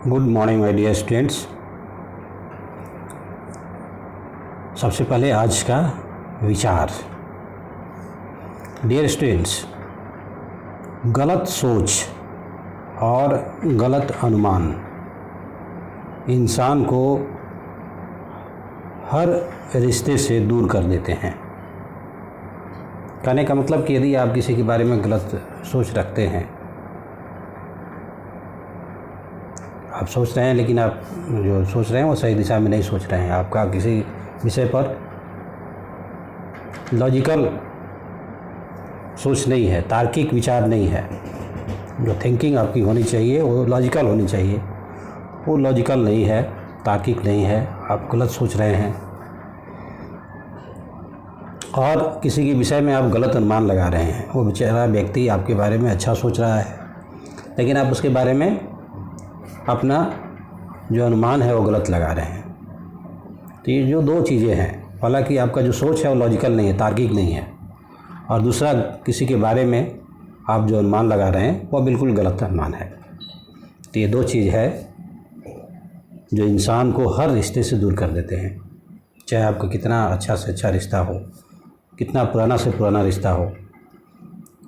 Good morning my dear students. सबसे पहले आज का विचार। डियर स्टूडेंट्स, गलत सोच और गलत अनुमान इंसान को हर रिश्ते से दूर कर देते हैं। कहने का मतलब कि यदि आप किसी के बारे में गलत सोच रखते हैं, आप सोच रहे हैं लेकिन आप जो सोच रहे हैं वो सही दिशा में नहीं सोच रहे हैं, आपका किसी विषय पर लॉजिकल सोच नहीं है, तार्किक विचार नहीं है, जो थिंकिंग आपकी होनी चाहिए वो लॉजिकल होनी चाहिए, वो लॉजिकल नहीं है, तार्किक नहीं है, आप गलत सोच रहे हैं और किसी के विषय में आप गलत अनुमान लगा रहे हैं। वो बेचारा व्यक्ति आपके बारे में अच्छा सोच रहा है लेकिन आप उसके बारे में अपना जो अनुमान है वो गलत लगा रहे हैं। तो ये जो दो चीज़ें हैं, हालांकि आपका जो सोच है वो लॉजिकल नहीं है, तार्किक नहीं है, और दूसरा किसी के बारे में आप जो अनुमान लगा रहे हैं वो बिल्कुल गलत अनुमान है। तो ये दो चीज़ है जो इंसान को हर रिश्ते से दूर कर देते हैं, चाहे आपका कितना अच्छा से अच्छा रिश्ता हो, कितना पुराना से पुराना रिश्ता हो,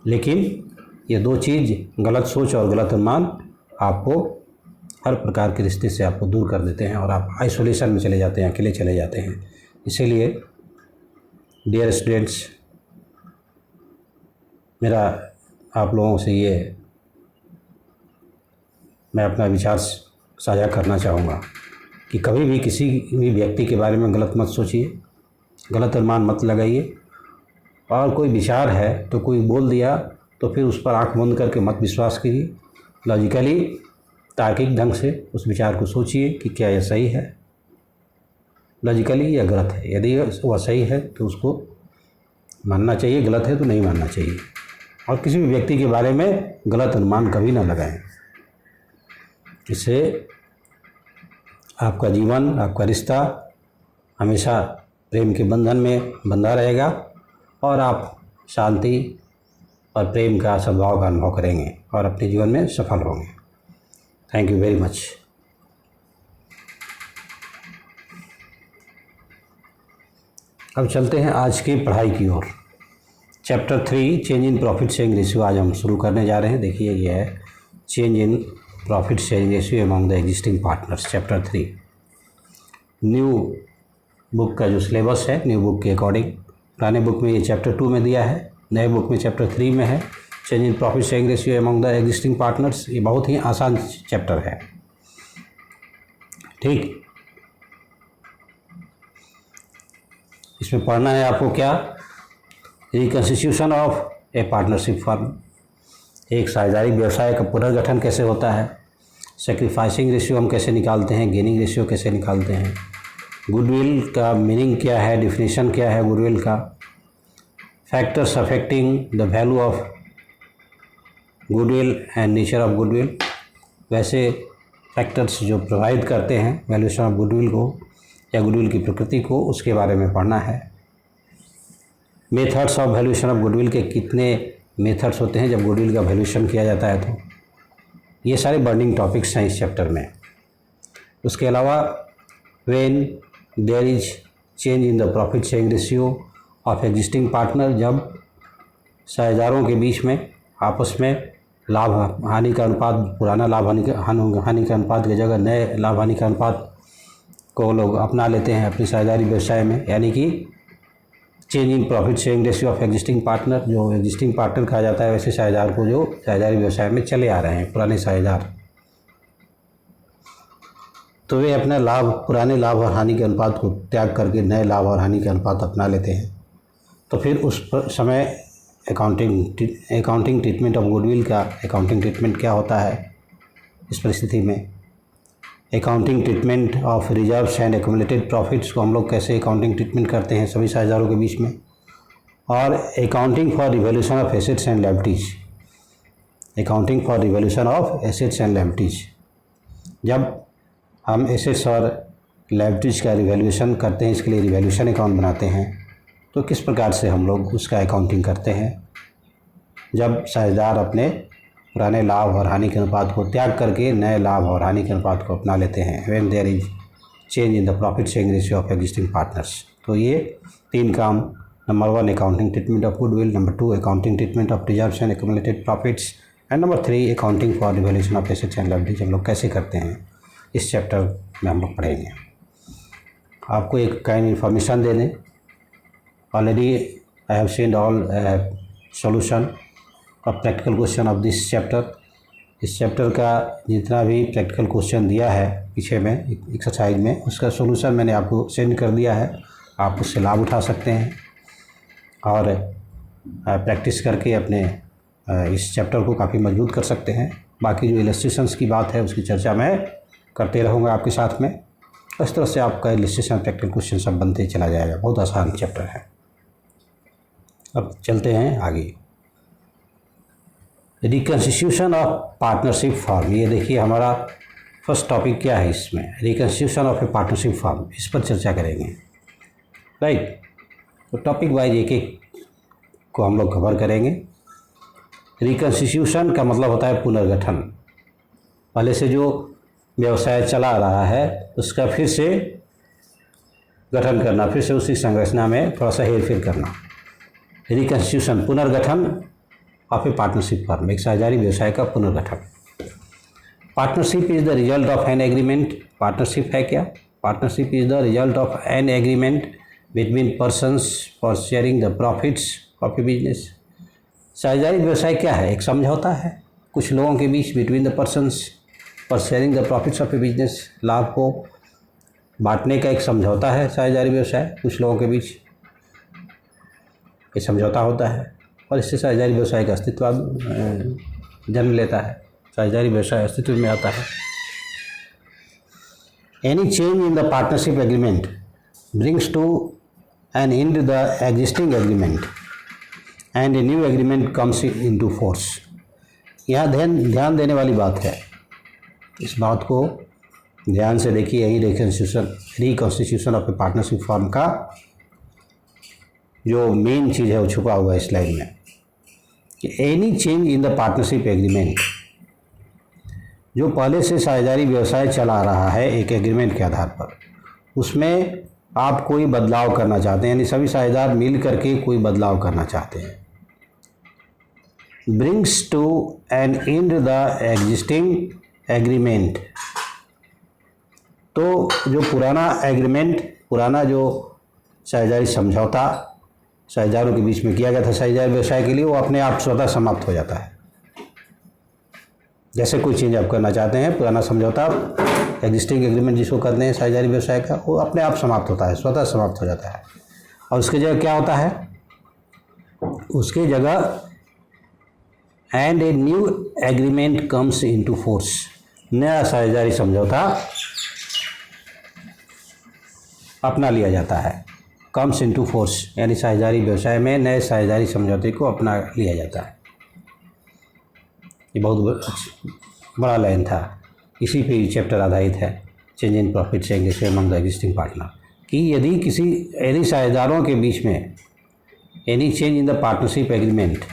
लेकिन ये दो चीज़, गलत सोच और गलत अनुमान, आपको हर प्रकार के रिश्ते से आपको दूर कर देते हैं और आप आइसोलेशन में चले जाते हैं, अकेले चले जाते हैं। इसीलिए डियर स्टूडेंट्स, मेरा आप लोगों से मैं अपना विचार साझा करना चाहूँगा कि कभी भी किसी भी व्यक्ति के बारे में गलत मत सोचिए, गलत अनुमान मत लगाइए, और कोई विचार है तो कोई बोल दिया तो फिर उस पर आँख बंद करके मत विश्वास कीजिए। लॉजिकली, तार्किक ढंग से उस विचार को सोचिए कि क्या यह सही है, लॉजिकली या गलत है। यदि वह सही है तो उसको मानना चाहिए, गलत है तो नहीं मानना चाहिए। और किसी भी व्यक्ति के बारे में गलत अनुमान कभी ना लगाएं। इससे आपका जीवन, आपका रिश्ता हमेशा प्रेम के बंधन में बंधा रहेगा और आप शांति और प्रेम का सद्भाव का अनुभव करेंगे और अपने जीवन में सफल होंगे। Thank you very much. अब चलते हैं आज की पढ़ाई की ओर। Chapter 3 change in profit sharing ratio आज हम शुरू करने जा रहे हैं। देखिए, ये है change in profit sharing ratio among the existing partners, chapter 3। New book का जो सिलेबस है, न्यू बुक के अकॉर्डिंग, पुराने बुक में ये चैप्टर 2 में दिया है, नए बुक में चैप्टर 3 में है change in profit sharing ratio among the existing partners. ये बहुत ही आसान चैप्टर है, ठीक। इसमें पढ़ना है आपको क्या, reconstitution of A partnership firm, एक साझेदारी व्यवसाय का पुनर्गठन कैसे होता है, सेक्रीफाइसिंग रेशियो हम कैसे निकालते हैं, गेनिंग रेशियो कैसे निकालते हैं, गुडविल का मीनिंग क्या है, डिफिनीशन क्या है गुडविल का, factors affecting the value of goodwill and nature of goodwill, वैसे फैक्टर्स जो प्रभावित करते हैं वैल्यूएशन ऑफ गुडविल को या गुडविल की प्रकृति को, उसके बारे में पढ़ना है। Methods of valuation of goodwill के कितने मेथड्स होते हैं जब गुडविल का वैल्यूएशन किया जाता है, तो ये सारे बर्निंग टॉपिक्स हैं इस चैप्टर में। उसके अलावा when there is change in the profit sharing ratio of existing partner, जब साझेदारों के बीच में आपस में लाभ हानि का अनुपात, पुराना लाभ हानि का अनुपात की जगह नए लाभ हानि का अनुपात को लोग अपना लेते हैं अपनी साझेदारी व्यवसाय में, यानी कि change in profit sharing ratio of existing partner, जो एग्जिस्टिंग पार्टनर कहा जाता है वैसे साझेदार को जो साझेदारी व्यवसाय में चले आ रहे हैं, पुराने साझेदार, तो वे अपना लाभ, पुराने लाभ और हानि के अनुपात को त्याग करके नए लाभ और हानि के अनुपात अपना लेते हैं। तो फिर उस समय अकाउंटिंग ट्रीटमेंट ऑफ गुडविल का अकाउंटिंग ट्रीटमेंट क्या होता है इस परिस्थिति में, accounting treatment of reserves and accumulated profits को हम लोग कैसे अकाउंटिंग ट्रीटमेंट करते हैं सभी साझेदारों के बीच में, और accounting for revaluation of assets and liabilities, accounting for revaluation of assets and liabilities, जब हम एसेट्स और लायबिलिटीज का रिवैल्यूएशन करते हैं, इसके लिए रिवैल्यूएशन अकाउंट बनाते हैं, तो किस प्रकार से हम लोग उसका अकाउंटिंग करते हैं। जब साझेदार अपने पुराने लाभ और हानि के अनुपात को त्याग करके नए लाभ और हानि के अनुपात को अपना लेते हैं। When there is change in the profit sharing ratio of existing partners. तो ये 3 काम, number 1 accounting treatment of goodwill, number 2 accounting treatment of reserves and accumulated profits, and number 3 accounting for revaluation of assets and liabilities हम लोग कैसे करते हैं इस chapter में हम लोग पढ़ेंगे। आपको एक काइंड इन्फॉर्मेशन दे दें, already I have send all solution of practical question of this chapter. इस चैप्टर का जितना भी प्रैक्टिकल क्वेश्चन दिया है पीछे में एक्सरसाइज में, उसका सॉल्यूशन मैंने आपको सेंड कर दिया है। आप उससे लाभ उठा सकते हैं और प्रैक्टिस करके अपने इस चैप्टर को काफ़ी मजबूत कर सकते हैं। बाकी जो इलस्ट्रेशंस की बात है उसकी चर्चा मैं करते रहूँगा आपके साथ में। इस तरह से आपका इलस्ट्रेशन प्रैक्टिकल क्वेश्चन सब बनते चला जाएगा। बहुत आसान चैप्टर है। अब चलते हैं आगे। रिकन्स्टिट्यूशन ऑफ पार्टनरशिप फॉर्म, ये देखिए हमारा फर्स्ट टॉपिक क्या है इसमें, reconstitution of A partnership form, इस पर चर्चा करेंगे। राइट, तो टॉपिक वाइज एक एक को हम लोग कवर करेंगे। रिकन्स्टिट्यूशन का मतलब होता है पुनर्गठन। पहले से जो व्यवसाय चला रहा है उसका फिर से गठन करना, फिर से उसी संरचना में थोड़ा सा हेरफेर करना। रिकन्स्टिट्यूशन, पुनर्गठन ऑफ ए पार्टनरशिप फर्म, एक साझेदारी व्यवसाय का पुनर्गठन। Partnership is the result of an agreement. Partnership है क्या? Partnership is the result of an agreement between persons for sharing the profits of a business. साझेदारी व्यवसाय क्या है? एक समझौता है कुछ लोगों के बीच, between the persons for sharing the profits of a business. लाभ को बांटने का एक समझौता है साझेदारी व्यवसाय कुछ लोगों के बीच, ये समझौता होता है और इससे साझेदारी व्यवसाय का अस्तित्व जन्म लेता है, साझेदारी व्यवसाय अस्तित्व में आता है। Any change in the partnership agreement brings to an end the existing agreement and a new agreement comes into force. यहाँ ध्यान देने वाली बात है, इस बात को ध्यान से देखिए। यही reconstitution of A partnership form का जो मेन चीज़ है वो छुपा हुआ है इस स्लाइड में कि any change in the partnership agreement, जो पहले से साझेदारी व्यवसाय चला रहा है एक एग्रीमेंट के आधार पर, उसमें आप कोई बदलाव करना चाहते हैं, यानी सभी साझेदार मिल करके कोई बदलाव करना चाहते हैं। Brings to an end the existing agreement, तो जो पुराना एग्रीमेंट, पुराना जो साझेदारी समझौता साझेदारों के बीच में किया गया था साझेदारी व्यवसाय के लिए, वो अपने आप स्वतः समाप्त हो जाता है। जैसे कोई चेंज आप करना चाहते हैं, पुराना समझौता एग्जिस्टिंग एग्रीमेंट जिसको करते हैं साझेदारी व्यवसाय का, वो अपने आप समाप्त होता है, स्वतः समाप्त हो जाता है। और उसके जगह क्या होता है? उसके जगह and a new agreement comes into force, नया साझेदारी समझौता अपना लिया जाता है। कम्स इनटू फोर्स यानी साझेदारी व्यवसाय में नए साझेदारी समझौते को अपना लिया जाता है। ये बहुत बड़ा लाइन था, इसी पे चैप्टर आधारित है, change in profit sharing ratio among the existing partner, कि यदि साझेदारों के बीच में any change in the partnership agreement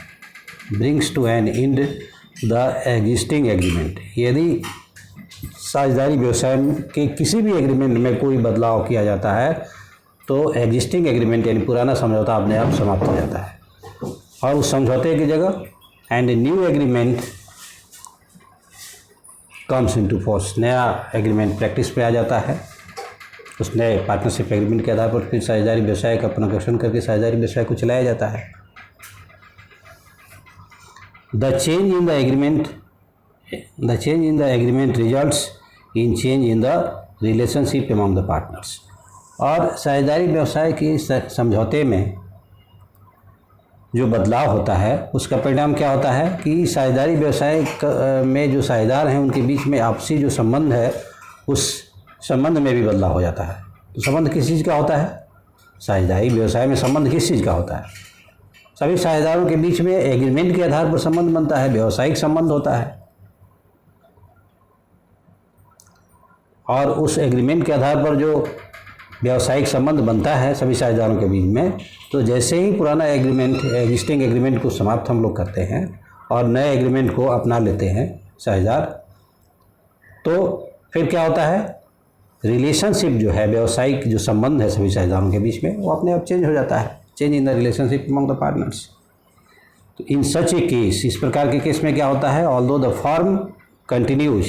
brings to an end the existing agreement, यदि साझेदारी व्यवसाय के किसी भी एग्रीमेंट में कोई बदलाव किया जाता है तो एग्जिस्टिंग एग्रीमेंट यानी पुराना समझौता अपने आप समाप्त हो जाता है और उस समझौते की जगह and new agreement comes into force, नया एग्रीमेंट प्रैक्टिस पे आ जाता है। उस नए पार्टनरशिप एग्रीमेंट के आधार पर फिर साझेदारी व्यवसाय का पुनर्गठन करके साझेदारी व्यवसाय को चलाया जाता है। The change in the agreement results in change in the relationship among the partners, और साझेदारी व्यवसाय के समझौते में जो बदलाव होता है उसका परिणाम क्या होता है कि साझेदारी व्यवसाय में जो साझेदार हैं उनके बीच में आपसी जो संबंध है उस संबंध में भी बदलाव हो जाता है। तो संबंध किस चीज़ का होता है? साझेदारी व्यवसाय में संबंध किस चीज़ का होता है? सभी साझेदारों के बीच में एग्रीमेंट के आधार पर संबंध बनता है, व्यावसायिक संबंध होता है। और उस एग्रीमेंट के आधार पर जो व्यावसायिक संबंध बनता है सभी साझेदारों के बीच में, तो जैसे ही पुराना एग्रीमेंट एग्जिस्टिंग एग्रीमेंट को समाप्त हम लोग करते हैं और नए एग्रीमेंट को अपना लेते हैं साझेदार, तो फिर क्या होता है, रिलेशनशिप जो है, व्यावसायिक जो संबंध है सभी साझेदारों के बीच में, वो अपने आप चेंज हो जाता है, change in the relationship among the partners. तो इन सच ए केस, इस प्रकार के केस में क्या होता है, although the firm continues,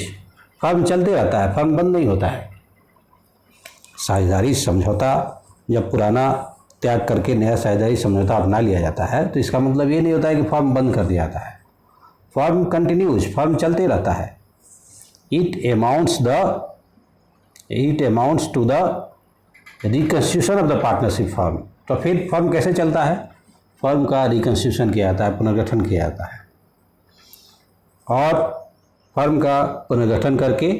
firm चलते रहता है, फर्म बंद नहीं होता है। साझेदारी समझौता जब पुराना त्याग करके नया साझेदारी समझौता अपना लिया जाता है, तो इसका मतलब ये नहीं होता है कि फर्म बंद कर दिया जाता है, फर्म कंटिन्यूज, फर्म चलते रहता है। It amounts to the reconstitution of the partnership firm. तो फिर फर्म कैसे चलता है, फर्म का रिकन्स्टिट्यूशन किया जाता है, पुनर्गठन किया जाता है, और फर्म का पुनर्गठन करके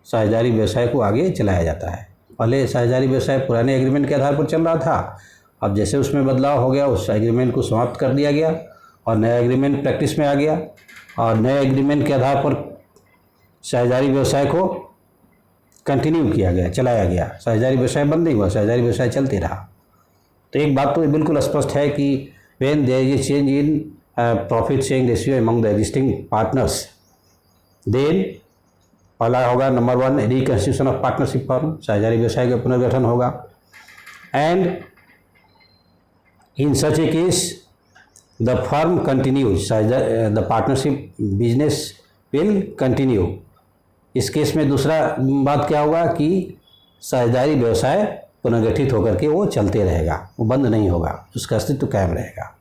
साझेदारी व्यवसाय को आगे चलाया जाता है। पहले साझेदारी व्यवसाय पुराने एग्रीमेंट के आधार पर चल रहा था, अब जैसे उसमें बदलाव हो गया, उस एग्रीमेंट को समाप्त कर दिया गया और नया एग्रीमेंट प्रैक्टिस में आ गया, और नए एग्रीमेंट के आधार पर साझेदारी व्यवसाय को कंटिन्यू किया गया, चलाया गया। साझेदारी व्यवसाय बंद नहीं हुआ, साझेदारी व्यवसाय चलते रहा। तो एक बात तो बिल्कुल स्पष्ट है कि when there is a change in profit sharing ratio among the existing partners, then पहला होगा number 1 reconstitution of partnership firm, साझेदारी व्यवसाय का पुनर्गठन होगा। And in such a case the firm continues, the partnership business will continue. इस case में दूसरा बात क्या होगा कि साझेदारी व्यवसाय पुनर्गठित होकर के वो चलते रहेगा, वो बंद नहीं होगा, उसका अस्तित्व कायम रहेगा।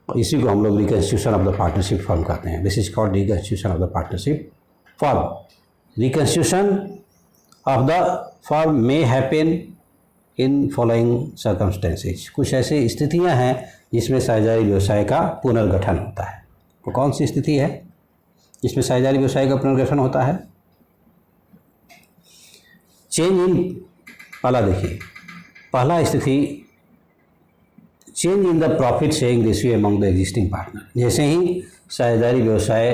इसी को हम लोग reconstitution of the partnership firm कहते हैं। This is called reconstitution of the partnership firm. Reconstitution of the firm may happen in following circumstances. कुछ ऐसी स्थितियां हैं जिसमें साझेदारी व्यवसाय का पुनर्गठन होता है। वो कौन सी स्थिति है जिसमें साझेदारी व्यवसाय का पुनर्गठन होता है? चेंज इन, पहला देखिए, पहला स्थिति change in the profit sharing ratio among the existing partner. जैसे ही साझेदारी व्यवसाय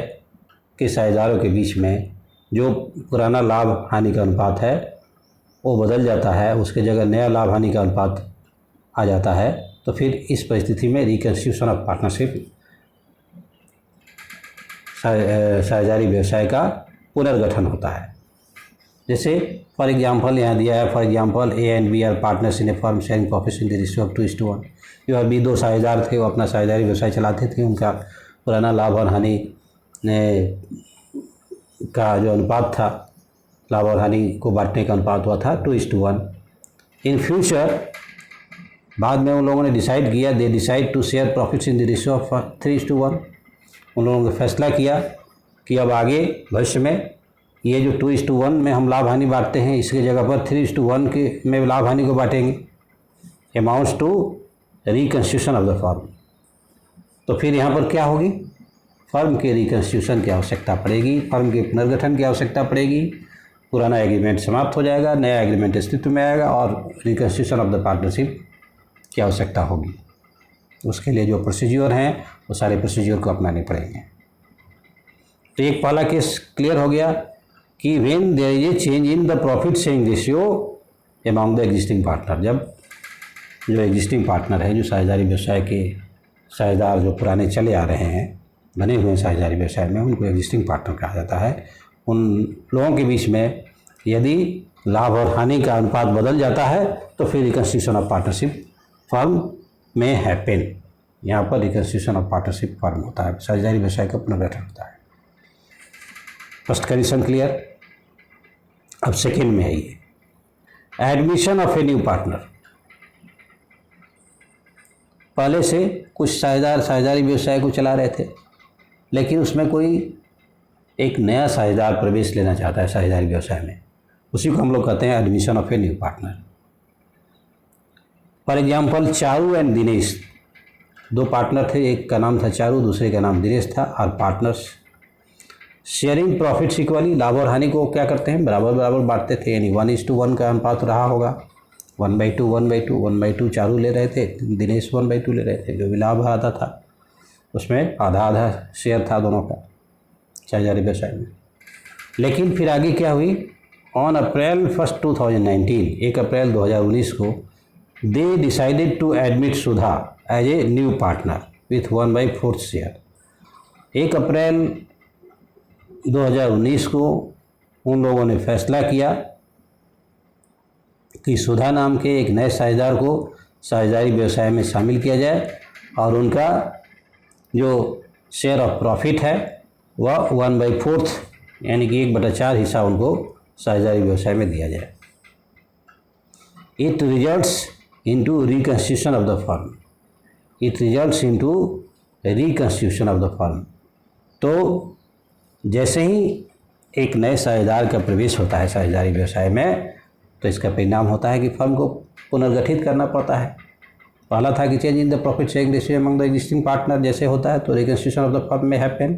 के साझेदारों के बीच में जो पुराना लाभ हानि का अनुपात है वो बदल जाता है, उसके जगह नया लाभ हानि का अनुपात आ जाता है, तो फिर इस परिस्थिति में रिकन्स्टिट्यूशन ऑफ पार्टनरशिप, साझेदारी व्यवसाय का पुनर्गठन होता है। जैसे फॉर एग्जांपल यहाँ दिया है, for example A and B are partners in a firm sharing profits in the ratio of 2:1। जो अभी दो साझेदार थे वो अपना साझेदारी व्यवसाय चलाते थे, उनका पुराना लाभ और हानि का जो अनुपात था, लाभ और हानि को बांटने का अनुपात हुआ था 2:1। इन फ्यूचर बाद में उन लोगों ने डिसाइड किया, they decide to share profits in the ratio of 3:1। उन लोगों ने फैसला किया कि अब आगे भविष्य में ये जो 2:1 में हम लाभ हानि बांटते हैं, इसकी जगह पर 3:1 के में लाभ हानि को बांटेंगे। Amounts to reconstitution of the firm. तो फिर यहाँ पर क्या होगी, फर्म के रिकन्स्टिट्यूशन की आवश्यकता पड़ेगी, फर्म के पुनर्गठन की आवश्यकता पड़ेगी, पुराना एग्रीमेंट समाप्त हो जाएगा, नया एग्रीमेंट अस्तित्व में आएगा और रिकन्स्टिट्यूशन ऑफ द पार्टनरशिप की आवश्यकता होगी। उसके लिए जो प्रोसीज्योर हैं वो सारे प्रोसीज्योर को अपनाने पड़ेंगे। तो एक पहला केस क्लियर हो गया कि when there is a change in the profit sharing ratio among the existing partner. जब जो एग्जिस्टिंग पार्टनर है, जो साझेदारी व्यवसाय के साझेदार जो पुराने चले आ रहे हैं, बने हुए हैं साझेदारी व्यवसाय में, उनको एग्जिस्टिंग पार्टनर कहा जाता है। उन लोगों के बीच में यदि लाभ और हानि का अनुपात बदल जाता है तो फिर रिकन्स्टिट्यूशन ऑफ पार्टनरशिप फर्म में हैपन। यहाँ पर रिकन्स्टिट्यूशन ऑफ पार्टनरशिप फर्म होता है, साझेदारी व्यवसाय का पुनर्गठन होता है। First condition clear. अब सेकेंड में है ये admission of a new partner. पहले से कुछ साझेदार साझेदारी व्यवसाय को चला रहे थे, लेकिन उसमें कोई एक नया साझेदार प्रवेश लेना चाहता है साझेदारी व्यवसाय में, उसी को हम लोग कहते हैं admission of a new partner. For example Charu and Dinesh, दो पार्टनर थे, एक का नाम था चारू, दूसरे का नाम दिनेश था, और पार्टनर्स शेयरिंग प्रॉफिट्स इक्वली, लाभ और हानि को क्या करते हैं, बराबर बराबर बांटते थे, यानी 1:1 का अनुपात रहा होगा। 1/2 1/2 1/2 चारू ले रहे थे, दिनेश 1/2 ले रहे थे। जो भी लाभ आता था उसमें आधा आधा शेयर था दोनों का साझेदारी व्यवसाय में। लेकिन फिर आगे क्या हुई, ऑन अप्रैल 1 2019, 1 अप्रैल 2019 को they decided to admit Sudha as a new partner. with 1/4 share. 1 अप्रैल 2019 को उन लोगों ने फैसला किया कि सुधा नाम के एक नए साझेदार को साझेदारी व्यवसाय में शामिल किया जाए और उनका जो शेयर ऑफ प्रॉफिट है वह 1/4 यानी कि 1/4 हिस्सा उनको साझेदारी व्यवसाय में दिया जाए। It results into reconstitution of the firm. It results into reconstitution of the firm. तो जैसे ही एक नए साझेदार का प्रवेश होता है साझेदारी व्यवसाय में, तो इसका परिणाम होता है कि फर्म को पुनर्गठित करना पड़ता है। पहला था कि change in the profit sharing ratio among the existing partner, जैसे होता है तो रिकंस्टिट्यूशन ऑफ द फर्म में हैपन।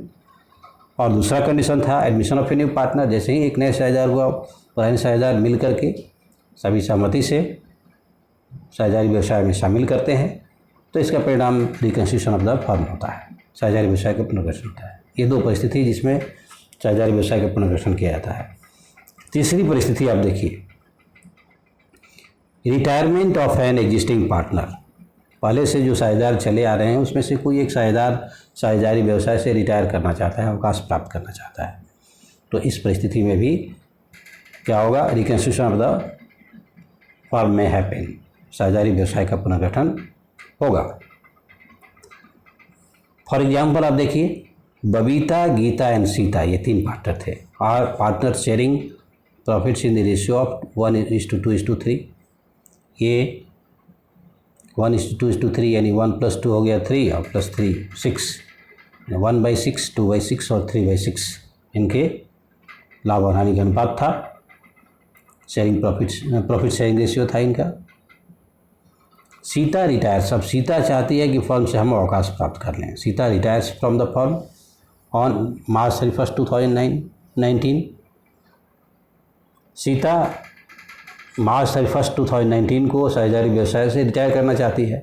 और दूसरा कंडीशन था admission of a new partner. जैसे ही एक नए साझेदार हुआ, पुराने साझेदार मिल करके सभी सहमति से साझेदारी व्यवसाय में शामिल करते हैं, तो इसका परिणाम रिकंस्टिट्यूशन ऑफ द फर्म होता है, साझेदारी व्यवसाय का पुनर्गठन होता है। ये दो परिस्थिति जिसमें साझेदारी व्यवसाय का पुनर्गठन किया जाता है। तीसरी परिस्थिति आप देखिए, retirement of an existing partner. पहले से जो साझेदार चले आ रहे हैं उसमें से कोई एक साझेदार साझेदारी व्यवसाय से रिटायर करना चाहता है, अवकाश प्राप्त करना चाहता है, तो इस परिस्थिति में भी क्या होगा, रिकंस्टिट्यूशन ऑफ द फर्म में हैपन, साझेदारी व्यवसाय का पुनर्गठन होगा। फॉर एग्जाम्पल आप देखिए, बबीता, गीता एंड सीता, ये 3 पार्टनर थे और partner sharing profits in the ratio of 1:2:3। ये 1:2:3 यानी 1 + 2 हो गया 3 और +3 6, 1/6, 2/6 और 3/6 इनके लाभ और हानि का अनुपात था। शेयरिंग प्रॉफिट शेयरिंग रेशियो था इनका। सीता रिटायर्स। अब सीता चाहती है कि फर्म से हम अवकाश प्राप्त कर लें। Sita retires from the firm on March 31, 2019। Sita March 31, 2019 को साझेदारी व्यवसाय से रिटायर करना चाहती है।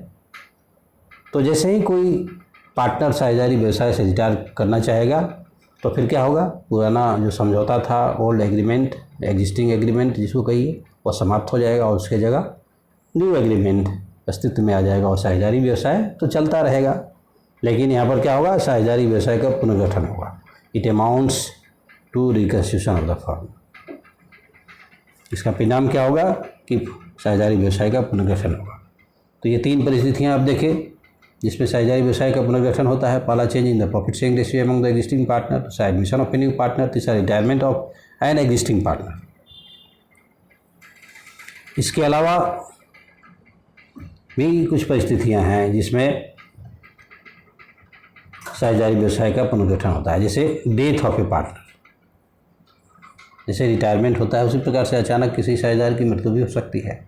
तो जैसे ही कोई पार्टनर साझेदारी व्यवसाय से रिटायर करना चाहेगा तो फिर क्या होगा, पुराना जो समझौता था, ओल्ड एग्रीमेंट, एग्जिस्टिंग एग्रीमेंट जिसको कहिए, वो समाप्त हो जाएगा और उसके जगह न्यू एग्रीमेंट अस्तित्व में आ जाएगा और साझेदारी व्यवसाय तो चलता रहेगा। लेकिन यहाँ पर क्या होगा, साझेदारी व्यवसाय का पुनर्गठन होगा। It amounts to reconstitution of the firm. इसका परिणाम क्या होगा कि साझेदारी व्यवसाय का पुनर्गठन होगा। तो ये 3 परिस्थितियाँ आप देखें जिसमें साझेदारी व्यवसाय का पुनर्गठन होता है। पहला, change in the profit sharing ratio among the existing partner. दूसरा, admission of a new partner. तीसरा, retirement of an existing partner. इसके अलावा भी कुछ परिस्थितियाँ हैं जिसमें साझेदारी व्यवसाय का पुनर्गठन होता है, जैसे डेथ ऑफ ए पार्टनर। जैसे रिटायरमेंट होता है उसी प्रकार से अचानक किसी साझेदार की मृत्यु भी हो सकती है,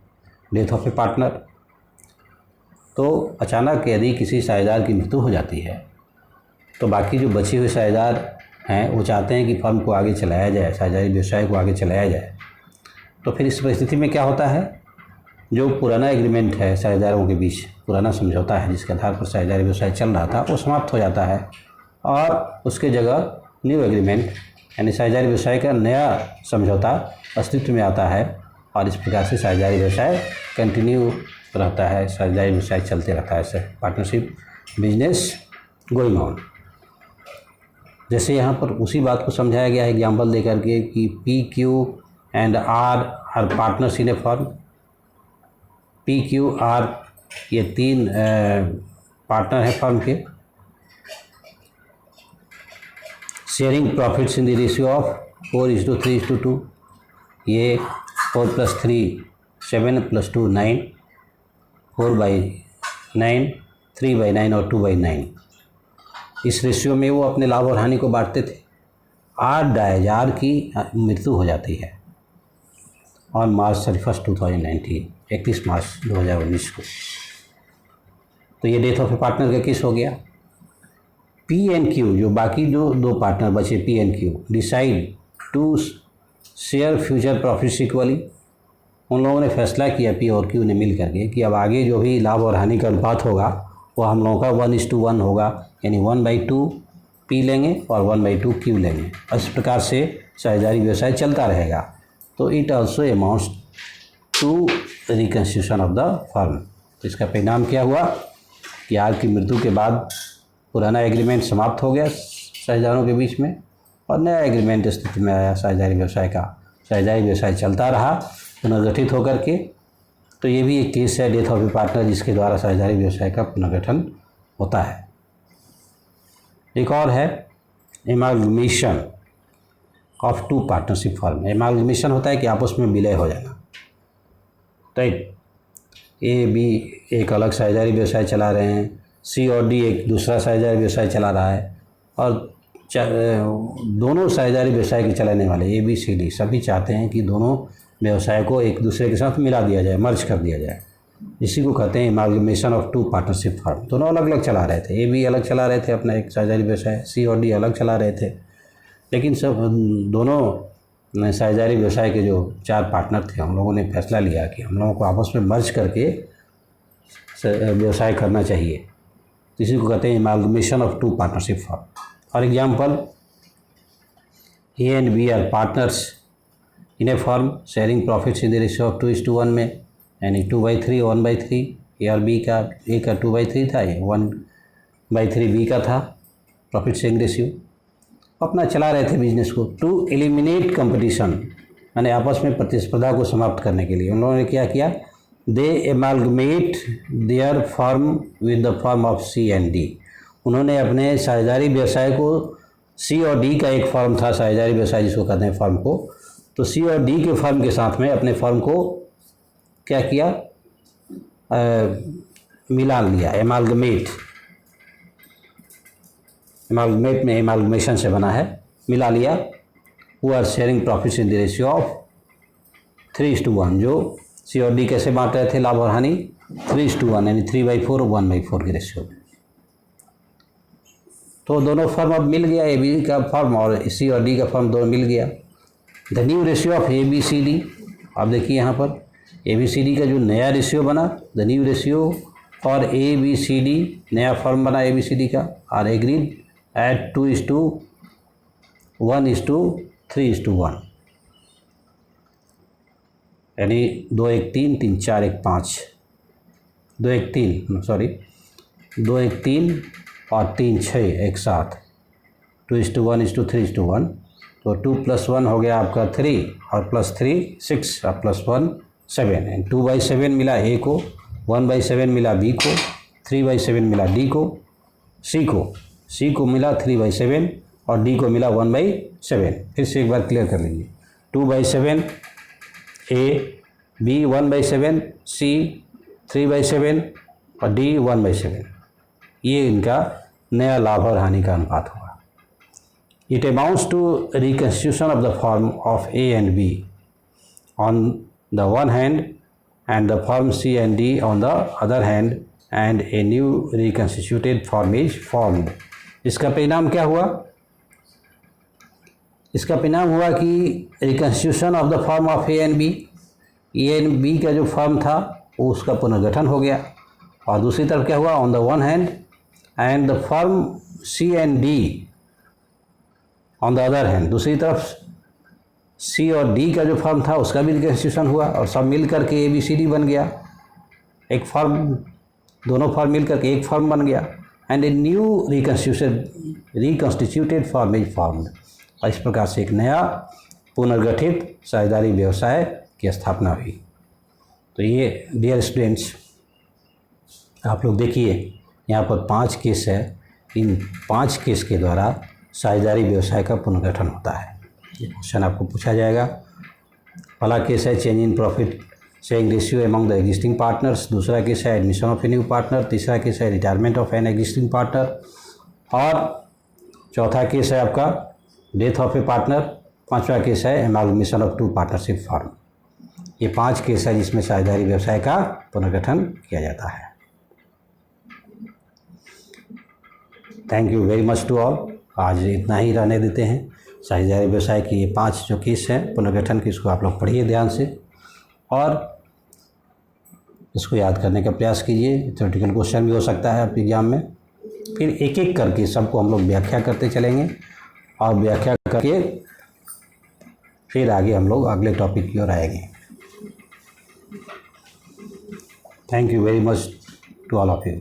डेथ ऑफ ए पार्टनर। तो अचानक यदि किसी साझेदार की मृत्यु हो जाती है तो बाकी जो बचे हुए साझेदार हैं वो चाहते हैं कि फर्म को आगे चलाया जाए, साझेदारी व्यवसाय को आगे चलाया जाए। तो फिर इस परिस्थिति में क्या होता है, जो पुराना एग्रीमेंट है साझेदारों के बीच, पुराना समझौता है जिसके आधार पर साझेदारी व्यवसाय चल रहा था, वो समाप्त हो जाता है और उसके जगह न्यू एग्रीमेंट यानी साझेदारी व्यवसाय का नया समझौता अस्तित्व में आता है और इस प्रकार से साझेदारी व्यवसाय कंटिन्यू रहता है, साझेदारी व्यवसाय चलते रहता है, पार्टनरशिप बिजनेस गोइंग ऑन। जैसे यहाँ पर उसी बात को समझाया गया है एग्जाम्पल दे करके कि PQ and R are partners in a firm. PQR ये 3 पार्टनर हैं फर्म के। Sharing profits in the ratio of 4:3:2। ये 4 + 3 7 + 2 9, 4/9, 3/9 और 2/9। इस रेशियो में वो अपने लाभ और हानि को बांटते थे। R डायज, R की मृत्यु हो जाती है और March 31, 2019, 31 मार्च 2019 को। तो ये डेथ ऑफ ए पार्टनर का केस हो गया। P&Q, जो बाकी जो 2 पार्टनर बचे P&Q, decide to share future profits equally. उन लोगों ने फैसला किया P और Q ने मिल करके कि अब आगे जो भी लाभ और हानि का अनुपात होगा वो हम लोगों का 1:1 होगा, यानी 1/2 P लेंगे और 1/2 Q लेंगे। इस प्रकार से साझेदारी व्यवसाय चलता रहेगा। तो it also amounts to reconstitution of the firm. तो इसका परिणाम क्या हुआ कि आर की मृत्यु के बाद पुराना एग्रीमेंट समाप्त हो गया साझेदारों के बीच में और नया एग्रीमेंट स्थिति में आया साझेदारी व्यवसाय का। साझेदारी व्यवसाय चलता रहा पुनर्गठित होकर के। तो ये भी एक केस है डेथ ऑफ ए पार्टनर जिसके द्वारा साझेदारी व्यवसाय का पुनर्गठन होता है। एक और है एमालगमेशन ऑफ टू पार्टनरशिप फर्म। एमालगमेशन होता है कि आपस में विलय हो जाना, राइट। ए बी एक अलग साझेदारी व्यवसाय चला रहे हैं, सी और डी एक दूसरा साझेदारी व्यवसाय चला रहा है और दोनों साझेदारी व्यवसाय के चलाने वाले ए बी सी डी सभी चाहते हैं कि दोनों व्यवसाय को एक दूसरे के साथ मिला दिया जाए, मर्ज कर दिया जाए। इसी को कहते हैं amalgamation of two partnership firm. दोनों अलग अलग चला रहे थे, ए बी अलग चला रहे थे अपना एक साझेदारी व्यवसाय, सी और डी अलग चला रहे थे, लेकिन सब दोनों साझेदारी व्यवसाय के जो 4 पार्टनर थे, हम लोगों ने फैसला लिया कि हम लोगों को आपस में मर्ज करके व्यवसाय करना चाहिए। इसी को कहते हैं amalgamation of two partnership firm. For example, A and B are partners in a firm sharing profits in the ratio of 2:1 में, यानी 2/3 1/3। ए और बी का, ए का 2/3 था, 1/3 बी का था प्रॉफिट शेयरिंग रेशियो। अपना चला रहे थे बिजनेस को। टू एलिमिनेट कंपटीशन, यानी आपस में प्रतिस्पर्धा को समाप्त करने के लिए उन लोगों ने क्या किया, they amalgamate their firm with the firm of C and D. उन्होंने अपने साझेदारी व्यवसाय को, सी और डी का एक फर्म था साझेदारी व्यवसाय जिसको कहते हैं फर्म को, तो सी और डी के फर्म के साथ में अपने फर्म को क्या किया, मिला लिया। एमालगमेट, एमालगमेट में एमालगमेशन से बना है, मिला लिया। वो are sharing profits in the ratio of 3:1। जो सी और डी कैसे बांट रहे थे लाभ और हानि, 3:1, यानी 3/4 1/4 के रेशियो में। तो दोनों फर्म अब मिल गया, ए बी का फर्म और सी और डी का फर्म दोनों मिल गया। The new ratio of A B C D, आप देखिए यहाँ पर ए बी सी डी का जो नया रेशियो बना, the new ratio for A B C D, नया फर्म बना ए बी सी डी का, आर एग्रीड एट 2:1:3:1, यानी 2:1:3 3:4:1:5, 2:1:3 सॉरी 2:1:3 और 3:6 एक साथ, 2:1:3:1। तो 2 + 1 हो गया आपका 3 और +3 6 और +1 7, एंड 2/7 मिला ए को, 1/7 मिला बी को, 3/7 मिला डी को, सी को मिला 3/7 और डी को मिला 1/7। फिर से एक बार क्लियर कर लीजिए, 2/7 ए, बी 1/7, सी 3/7 और डी 1/7। ये इनका नया लाभ और हानि का अनुपात होगा। It amounts to reconstitution of the firm of A and B on the one hand and the firm C and D on the other hand, and a new reconstituted firm is formed. इसका परिणाम क्या हुआ? इसका परिणाम हुआ कि reconstitution of the firm of A and B, A and B का जो फर्म था वो उसका पुनर्गठन हो गया। और दूसरी तरफ क्या हुआ, on the one hand and the firm C and D on the other hand, दूसरी तरफ सी और डी का जो फर्म था उसका भी रिकन्स्टिट्यूशन हुआ और सब मिल करके ए बी सी डी बन गया। एक फर्म, दोनों फर्म मिल करके एक फर्म बन गया, and a new reconstituted firm is formed. और इस प्रकार से एक नया पुनर्गठित साझेदारी व्यवसाय की स्थापना हुई। तो ये डियर स्टूडेंट्स, आप लोग देखिए यहाँ पर 5 केस है। इन 5 केस के द्वारा साझेदारी व्यवसाय का पुनर्गठन होता है। ये क्वेश्चन आपको पूछा जाएगा। पहला केस है change in profit sharing ratio among the existing partners, दूसरा केस है admission of a new partner, तीसरा केस है retirement of an existing partner, और चौथा केस है आपका डेथ ऑफ ए पार्टनर, पांचवा केस है एमालगमेशन ऑफ टू पार्टनरशिप फर्म। ये 5 केस है जिसमें साझेदारी व्यवसाय का पुनर्गठन किया जाता है। Thank you very much to all. आज इतना ही रहने देते हैं। साझेदारी व्यवसाय के ये 5 जो केस हैं पुनर्गठन के, इसको आप लोग पढ़िए ध्यान से और इसको याद करने का प्रयास कीजिए। थ्योरेटिकल क्वेश्चन भी हो सकता है आपके एग्जाम में। फिर एक एक करके सबको हम लोग व्याख्या करते चलेंगे और व्याख्या करके फिर आगे हम लोग अगले टॉपिक की ओर आएंगे। Thank you very much to all of you.